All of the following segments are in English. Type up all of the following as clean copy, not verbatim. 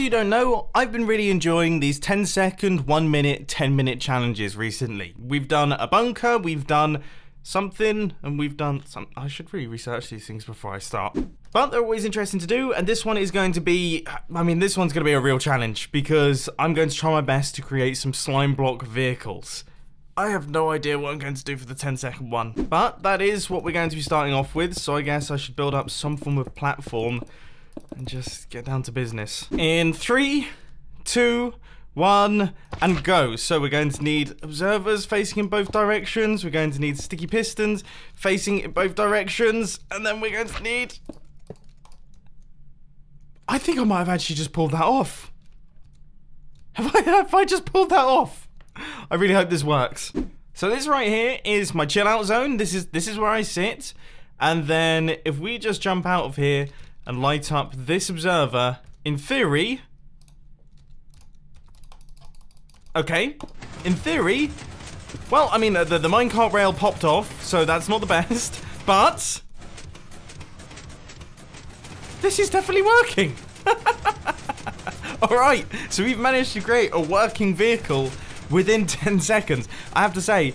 you don't know, I've been really enjoying these 10-second, 1-minute, 10-minute challenges recently. We've done a bunker, we've done something, and we've done some. I should really research these things before I start. But they're always interesting to do, and this one is going to be, this one's going to be a real challenge, because I'm going to try my best to create some slime block vehicles. I have no idea what I'm going to do for the 10-second one, but that is what we're going to be starting off with, so I guess I should build up some form of platform and just get down to business. In 3, 2, 1, and go. So we're going to need observers facing in both directions, we're going to need sticky pistons facing in both directions, and then we're going to need... I think I might have actually just pulled that off. Have I just pulled that off? I really hope this works. So this right here is my chill out zone. This is where I sit. And then if we just jump out of here and light up this observer, in theory... Okay, in theory... Well, I mean, the minecart rail popped off, so that's not the best. But... this is definitely working. Alright, so we've managed to create a working vehicle within 10 seconds. I have to say,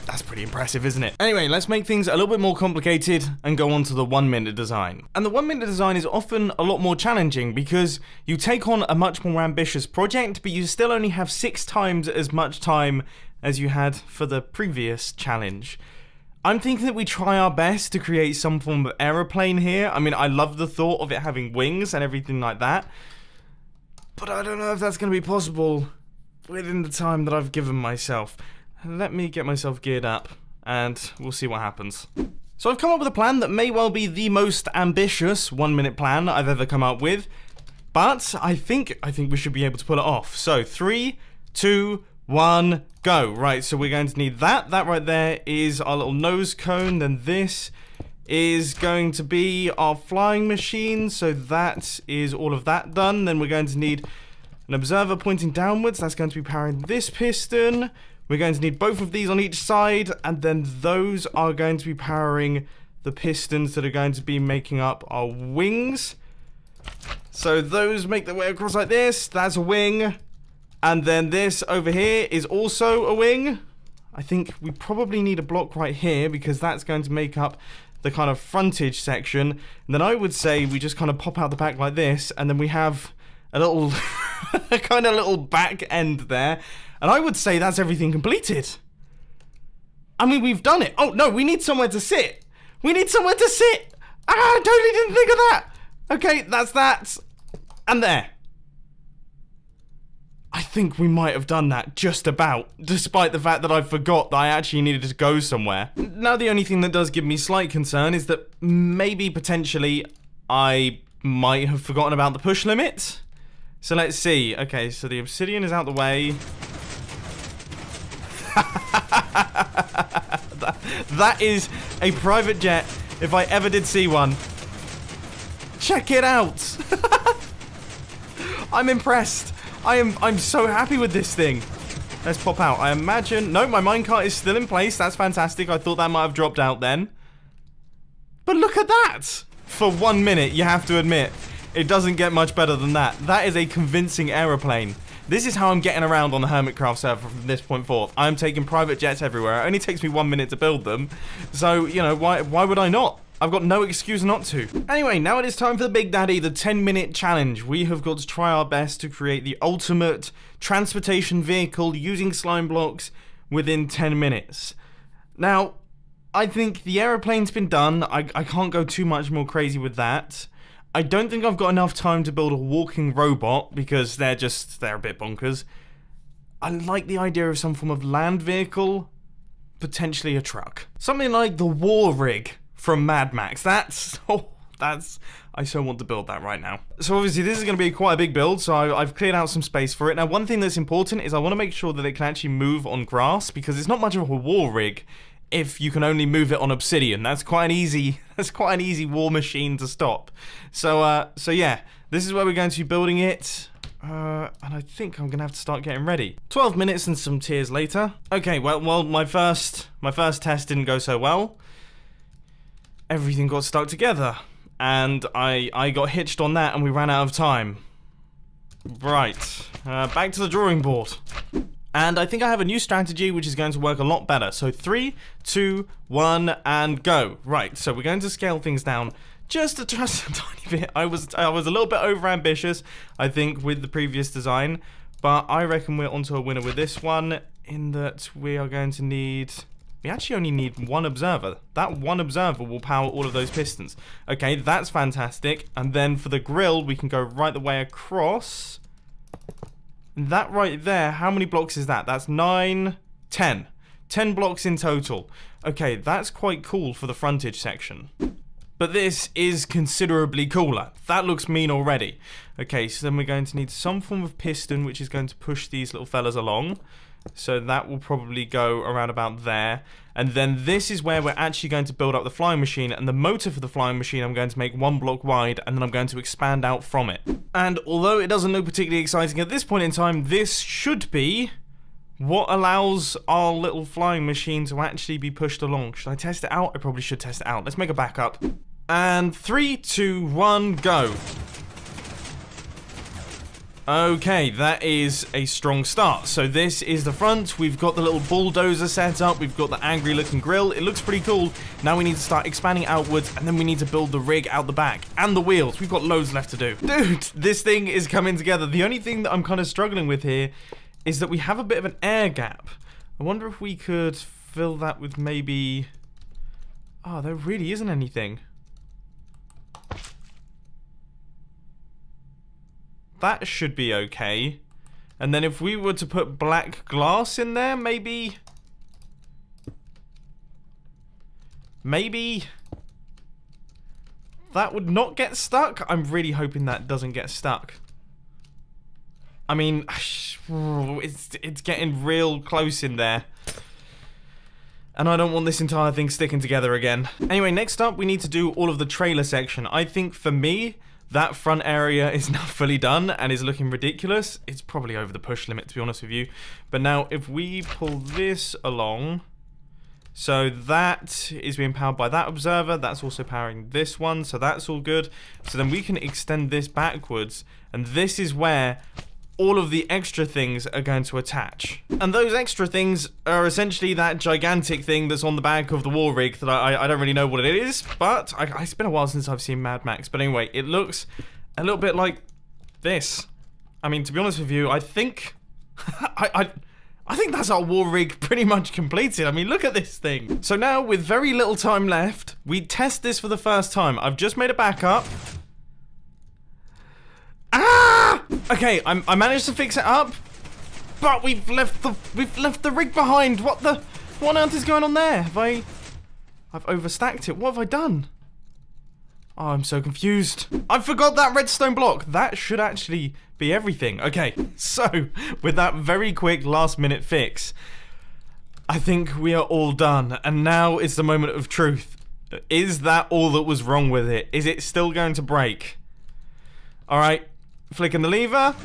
that's pretty impressive, isn't it? Anyway, let's make things a little bit more complicated and go on to the 1-minute design. And the 1-minute design is often a lot more challenging because you take on a much more ambitious project, but you still only have 6 times as much time as you had for the previous challenge. I'm thinking that we try our best to create some form of aeroplane here. I mean, I love the thought of it having wings and everything like that, but I don't know if that's going to be possible within the time that I've given myself. Let me get myself geared up, and we'll see what happens. So I've come up with a plan that may well be the most ambitious 1-minute plan I've ever come up with, but I think we should be able to pull it off. So 3, 2, 1, go. Right, so we're going to need that. That right there is our little nose cone. Then this is going to be our flying machine. So that is all of that done. Then we're going to need an observer pointing downwards. That's going to be powering this piston. We're going to need both of these on each side. And then those are going to be powering the pistons that are going to be making up our wings. So those make their way across like this. That's a wing. And then this over here is also a wing. I think we probably need a block right here because that's going to make up the kind of frontage section. And then I would say we just kind of pop out the back like this, and then we have a little a kind of little back end there. And I would say that's everything completed. I mean, we've done it. Oh, no, we need somewhere to sit. We need somewhere to sit. I totally didn't think of that. Okay, that's that. And there. I think we might have done that just about, despite the fact that I forgot that I actually needed to go somewhere. Now, the only thing that does give me slight concern is that maybe, potentially, I might have forgotten about the push limit. So let's see. Okay, so the obsidian is out the way. That is a private jet, if I ever did see one. Check it out. I'm impressed. I'm so happy with this thing. Let's pop out. I imagine... No, my minecart is still in place. That's fantastic. I thought that might have dropped out then. But look at that. For 1 minute, you have to admit, it doesn't get much better than that. That is a convincing aeroplane. This is how I'm getting around on the Hermitcraft server from this point forth. I'm taking private jets everywhere. It only takes me 1 minute to build them. So, you know, why would I not? I've got no excuse not to. Anyway, now it is time for the Big Daddy, the 10-minute challenge. We have got to try our best to create the ultimate transportation vehicle using slime blocks within 10 minutes. Now, I think the aeroplane's been done. I can't go too much more crazy with that. I don't think I've got enough time to build a walking robot because they're a bit bonkers. I like the idea of some form of land vehicle, potentially a truck. Something like the war rig from Mad Max. I so want to build that right now. So obviously this is going to be quite a big build, so I've cleared out some space for it. Now, one thing that's important is I want to make sure that it can actually move on grass, because it's not much of a war rig if you can only move it on obsidian. That's quite an easy war machine to stop. So yeah, this is where we're going to be building it. And I think I'm going to have to start getting ready. 12 minutes and some tears later. Okay, well, my first test didn't go so well. Everything got stuck together, and I got hitched on that, and we ran out of time. Right, back to the drawing board. And I think I have a new strategy which is going to work a lot better. So 3, 2, 1, and go. Right, so we're going to scale things down just a tiny bit. I was a little bit over ambitious, I think, with the previous design. But I reckon we're onto a winner with this one, in that we are going to need... We actually only need one observer. That one observer will power all of those pistons. Okay, that's fantastic. And then for the grill, we can go right the way across. That right there, how many blocks is that? That's 9, 10. 10 blocks in total. Okay, that's quite cool for the frontage section. But this is considerably cooler. That looks mean already. Okay, so then we're going to need some form of piston, which is going to push these little fellas along. So that will probably go around about there. And then this is where we're actually going to build up the flying machine. And the motor for the flying machine I'm going to make 1 block wide, and then I'm going to expand out from it. And although it doesn't look particularly exciting at this point in time, this should be what allows our little flying machine to actually be pushed along. Should I test it out? I probably should test it out. Let's make a backup. And 3, 2, 1, go. Okay, that is a strong start. So this is the front. We've got the little bulldozer set up. We've got the angry looking grill. It looks pretty cool. Now we need to start expanding outwards, and then we need to build the rig out the back and the wheels. We've got loads left to do. Dude, this thing is coming together. The only thing that I'm kind of struggling with here is that we have a bit of an air gap. I wonder if we could fill that with maybe... Oh, there really isn't anything. That should be okay. And then if we were to put black glass in there, maybe that would not get stuck. I'm really hoping that doesn't get stuck. I mean, it's getting real close in there. And I don't want this entire thing sticking together again. Anyway, next up, we need to do all of the trailer section. I think for me, that front area is now fully done and is looking ridiculous. It's probably over the push limit, to be honest with you. But now, if we pull this along... So that is being powered by that observer. That's also powering this one, so that's all good. So then we can extend this backwards. And this is where all of the extra things are going to attach. And those extra things are essentially that gigantic thing that's on the back of the war rig that I don't really know what it is, but it's been a while since I've seen Mad Max. But anyway, it looks a little bit like this. I mean, to be honest with you, I think... I think that's our war rig pretty much completed. I mean, look at this thing. So now, with very little time left, we test this for the first time. I've just made a backup. Ah! Okay, I managed to fix it up, but we've left the rig behind. What on earth is going on there? I've overstacked it. What have I done? Oh, I'm so confused. I forgot that redstone block. That should actually be everything. Okay, so with that very quick last minute fix, I think we are all done. And now it's the moment of truth. Is that all that was wrong with it? Is it still going to break? All right. Flicking the lever.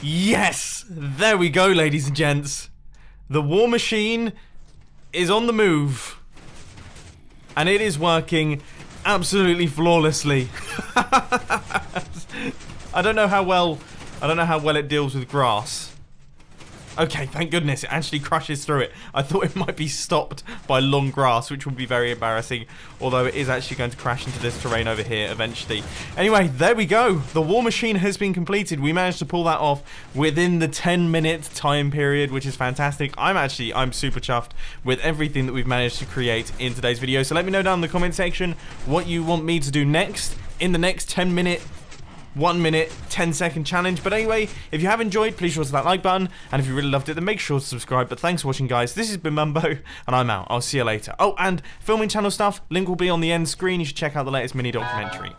Yes! There we go, ladies and gents. The war machine is on the move. And it is working absolutely flawlessly. I don't know how well it deals with grass. Okay, thank goodness, it actually crashes through it. I thought it might be stopped by long grass, which would be very embarrassing, although it is actually going to crash into this terrain over here eventually. Anyway, there we go. The war machine has been completed. We managed to pull that off within the 10-minute time period, which is fantastic. I'm super chuffed with everything that we've managed to create in today's video. So let me know down in the comment section what you want me to do next in the next 10-minute 1 minute, 10-second challenge. But anyway, if you have enjoyed, please sure to that like button, and if you really loved it, then make sure to subscribe. But thanks for watching, guys. This has been Mumbo, and I'm out. I'll see you later. Oh, and filming channel stuff, link will be on the end screen. You should check out the latest mini documentary.